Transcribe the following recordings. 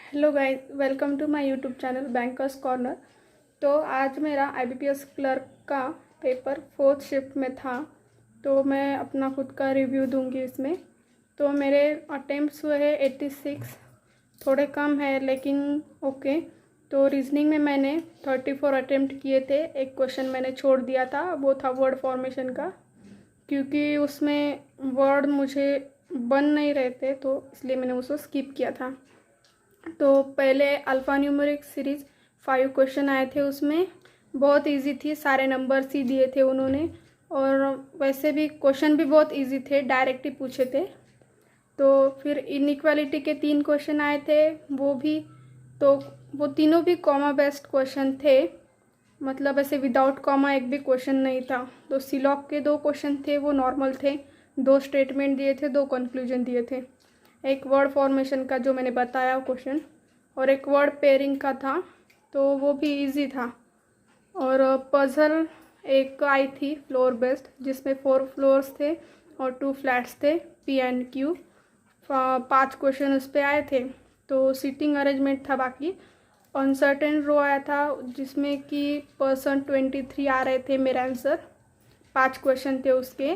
Hello guys, welcome to my YouTube channel Bankers Corner. तो आज मेरा आईबीपीएस क्लर्क का पेपर 4th शिफ्ट में था, तो मैं अपना खुद का रिव्यू दूंगी इसमें। तो मेरे अटेम्प्ट्स हुए हैं 86, थोड़े कम है लेकिन ओके। तो रीजनिंग में मैंने 34 अटेम्प्ट किए थे। एक क्वेश्चन मैंने छोड़ दिया था, वो था वर्ड फॉर्मेशन का, क्योंकि उसमें वर्ड मुझे बन नहीं रहे थे, तो इसलिए मैंने उसको स्किप किया था। तो पहले अल्फ़ा न्यूमेरिक सीरीज़ 5 क्वेश्चन आए थे, उसमें बहुत इजी थी, सारे नंबर्स ही दिए थे उन्होंने, और वैसे भी क्वेश्चन भी बहुत इजी थे, डायरेक्ट ही पूछे थे। तो फिर इनइक्वालिटी के 3 क्वेश्चन आए थे, वो भी, तो वो तीनों भी कॉमा बेस्ड क्वेश्चन थे, मतलब ऐसे विदाउट कॉमा एक भी क्वेश्चन नहीं था। तो सिलॉक के 2 क्वेश्चन थे, वो नॉर्मल थे, 2 स्टेटमेंट दिए थे, 2 कंक्लूजन दिए थे। एक वर्ड फॉर्मेशन का जो मैंने बताया क्वेश्चन, और एक वर्ड पेयरिंग का था, तो वो भी इजी था। और पजल एक आई थी फ्लोर बेस्ड, जिसमें 4 फ्लोर्स थे और 2 फ्लैट्स थे, पी एंड क्यू। 5 क्वेश्चन उस पर आए थे। तो सीटिंग अरेंजमेंट था। बाकी अनसर्टेन रो आया था, जिसमें कि पर्सन 23 आ रहे थे मेरा आंसर, 5 क्वेश्चन थे उसके।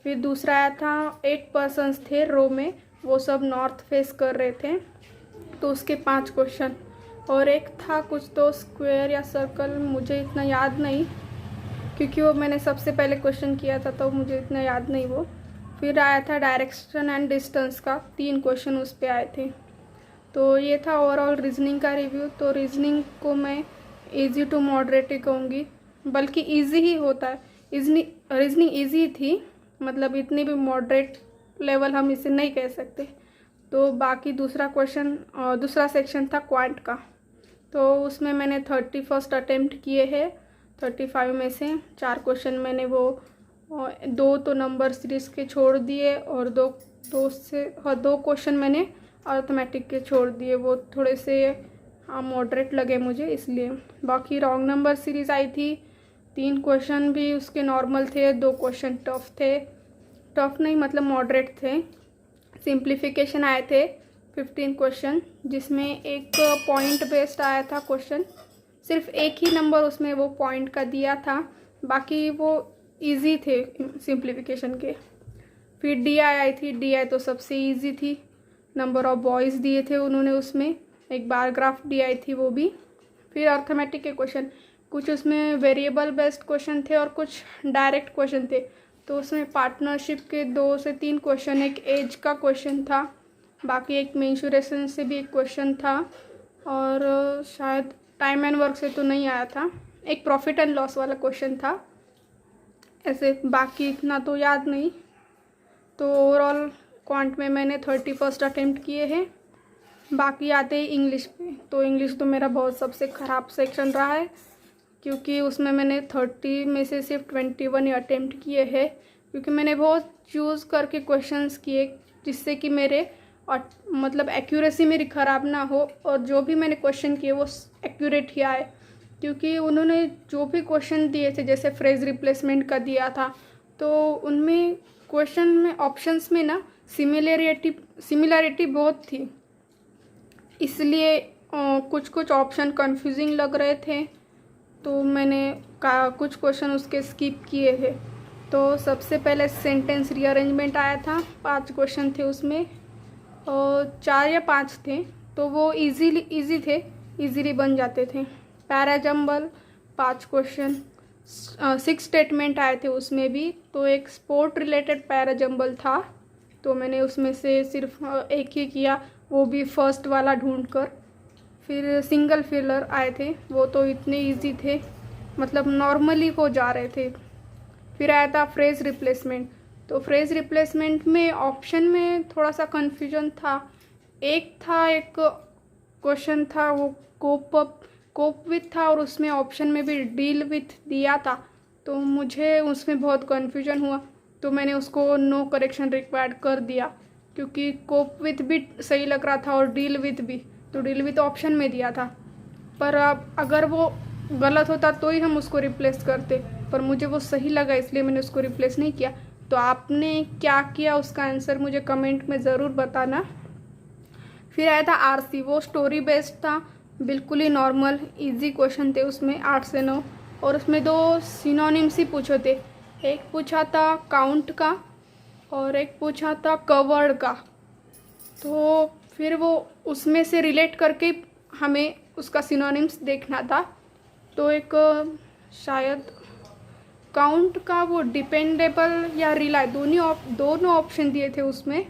फिर दूसरा आया था 8 पर्सन्स थे रो में, वो सब नॉर्थ फेस कर रहे थे, तो उसके 5 क्वेश्चन। और एक था कुछ तो स्क्वायर या सर्कल, मुझे इतना याद नहीं, क्योंकि वो मैंने सबसे पहले क्वेश्चन किया था, तो मुझे इतना याद नहीं वो। फिर आया था डायरेक्शन एंड डिस्टेंस का, 3 क्वेश्चन उस पर आए थे। तो ये था ओवरऑल रीजनिंग का रिव्यू। तो रीजनिंग को मैं इजी टू मॉडरेट ही कहूँगी, बल्कि इजी ही होता है। रीजनिंग इजी थी, मतलब इतनी भी मॉडरेट लेवल हम इसे नहीं कह सकते। तो बाकी दूसरा सेक्शन था क्वांट का, तो उसमें मैंने 31 अटेम्प्ट किए हैं। 35 में से 4 क्वेश्चन मैंने वो 2 तो नंबर सीरीज के छोड़ दिए, और 2 क्वेश्चन मैंने अर्थमेटिक के छोड़ दिए, वो थोड़े से मॉडरेट लगे मुझे, इसलिए। बाकी रॉन्ग नंबर सीरीज आई थी, 3 क्वेश्चन भी उसके नॉर्मल थे, 2 क्वेश्चन टफ थे, टफ नहीं मतलब मॉडरेट थे। सिंप्लीफिकेशन आए थे 15 क्वेश्चन, जिसमें एक पॉइंट बेस्ड आया था क्वेश्चन, सिर्फ एक ही नंबर उसमें वो पॉइंट का दिया था, बाकी वो इजी थे सिंप्लीफिकेशन के। फिर डीआई आई थी, डीआई तो सबसे इजी थी, नंबर ऑफ बॉयज़ दिए थे उन्होंने उसमें, एक बार ग्राफ डीआई थी वो भी। फिर अर्थमेटिक के क्वेश्चन, कुछ उसमें वेरिएबल बेस्ड क्वेश्चन थे और कुछ डायरेक्ट क्वेश्चन थे। तो उसमें पार्टनरशिप के 2 से 3 क्वेश्चन, एक एज का क्वेश्चन था, बाकी एक मेंसुरेशन से भी एक क्वेश्चन था, और शायद टाइम एंड वर्क से तो नहीं आया था, एक प्रॉफिट एंड लॉस वाला क्वेश्चन था, ऐसे बाकी इतना तो याद नहीं। तो ओवरऑल क्वांट में मैंने 31 अटेम्प्ट किए हैं। बाकी आते ही इंग्लिश पे, तो इंग्लिश तो मेरा बहुत सबसे ख़राब सेक्शन रहा है, क्योंकि उसमें मैंने 30 में से सिर्फ 21 ही अटेम्प्ट किए हैं, क्योंकि मैंने बहुत चूज़ करके क्वेश्चंस किए, जिससे कि मेरे मतलब एक्यूरेसी मेरी ख़राब ना हो, और जो भी मैंने क्वेश्चन किए वो एक्यूरेट ही आए। क्योंकि उन्होंने जो भी क्वेश्चन दिए थे, जैसे फ्रेज रिप्लेसमेंट का दिया था, तो उनमें क्वेश्चन में ऑप्शंस में ना सिमिलैरिटी बहुत थी, इसलिए कुछ कुछ ऑप्शन कंफ्यूजिंग लग रहे थे, तो मैंने कुछ क्वेश्चन उसके स्किप किए हैं। तो सबसे पहले सेंटेंस रीअरेंजमेंट आया था, 5 क्वेश्चन थे उसमें, और 4 या 5 थे, तो वो इजी थे, इजीली बन जाते थे। पैराजम्बल 5 क्वेश्चन, 6 स्टेटमेंट आए थे उसमें भी, तो एक स्पोर्ट रिलेटेड पैराजम्बल था, तो मैंने उसमें से सिर्फ एक ही किया, वो भी फर्स्ट वाला ढूंढकर। फिर सिंगल फिलर आए थे, वो तो इतने इजी थे, मतलब नॉर्मली हो जा रहे थे। फिर आया था फ्रेज रिप्लेसमेंट, तो फ्रेज रिप्लेसमेंट में ऑप्शन में थोड़ा सा कन्फ्यूजन था। एक क्वेश्चन था वो कोप विथ था, और उसमें ऑप्शन में भी डील विथ दिया था, तो मुझे उसमें बहुत कन्फ्यूजन हुआ, तो मैंने उसको नो करेक्शन रिक्वायर्ड कर दिया, क्योंकि कोप विथ भी सही लग रहा था और डील विथ भी, तो डील विथ ऑप्शन में दिया था। पर अब अगर वो गलत होता तो ही हम उसको रिप्लेस करते, पर मुझे वो सही लगा, इसलिए मैंने उसको रिप्लेस नहीं किया। तो आपने क्या किया उसका आंसर मुझे कमेंट में ज़रूर बताना। फिर आया था आरसी, वो स्टोरी बेस्ड था, बिल्कुल ही नॉर्मल इजी क्वेश्चन थे उसमें 8 से 9। और उसमें 2 सिनोनिम्स ही पूछे थे, एक पूछा था काउंट का और एक पूछा था कवर्ड का। तो फिर वो उसमें से रिलेट करके हमें उसका सिनोनिम्स देखना था। तो एक शायद काउंट का वो डिपेंडेबल या रिलाय दोनों ऑप्शन दिए थे उसमें,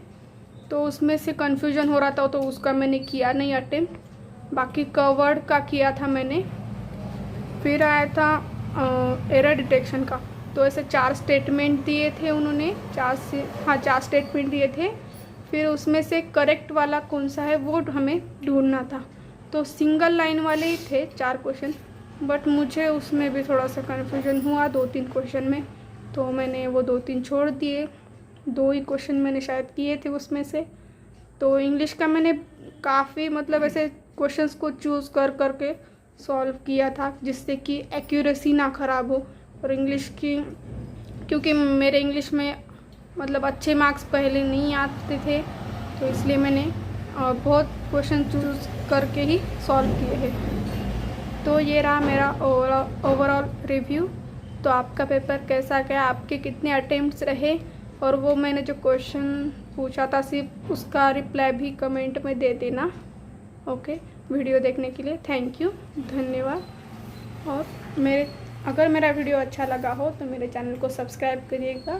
तो उसमें से कन्फ्यूजन हो रहा था, तो उसका मैंने किया नहीं अटेम्प्ट। बाकी कवर्ड का किया था मैंने। फिर आया था एरर डिटेक्शन का, तो ऐसे 4 स्टेटमेंट दिए थे उन्होंने, 4 स्टेटमेंट दिए थे। फिर उसमें से करेक्ट वाला कौन सा है वो हमें ढूंढना था। तो सिंगल लाइन वाले ही थे 4 क्वेश्चन, बट मुझे उसमें भी थोड़ा सा कन्फ्यूजन हुआ 2-3 क्वेश्चन में, तो मैंने वो 2-3 छोड़ दिए। 2 ही क्वेश्चन मैंने शायद किए थे उसमें से। तो इंग्लिश का मैंने काफ़ी मतलब ऐसे क्वेश्चंस को चूज़ कर करके सॉल्व किया था, जिससे कि एक्यूरेसी ना ख़राब हो। और इंग्लिश की, क्योंकि मेरे इंग्लिश में मतलब अच्छे मार्क्स पहले नहीं आते थे, तो इसलिए मैंने बहुत क्वेश्चन चूज़ करके ही सॉल्व किए हैं। तो ये रहा मेरा ओवरऑल रिव्यू। तो आपका पेपर कैसा गया, आपके कितने अटेम्प्ट्स रहे, और वो मैंने जो क्वेश्चन पूछा था सिर्फ उसका रिप्लाई भी कमेंट में दे देना। ओके, वीडियो देखने के लिए थैंक यू, धन्यवाद। और अगर मेरा वीडियो अच्छा लगा हो तो मेरे चैनल को सब्सक्राइब करिएगा।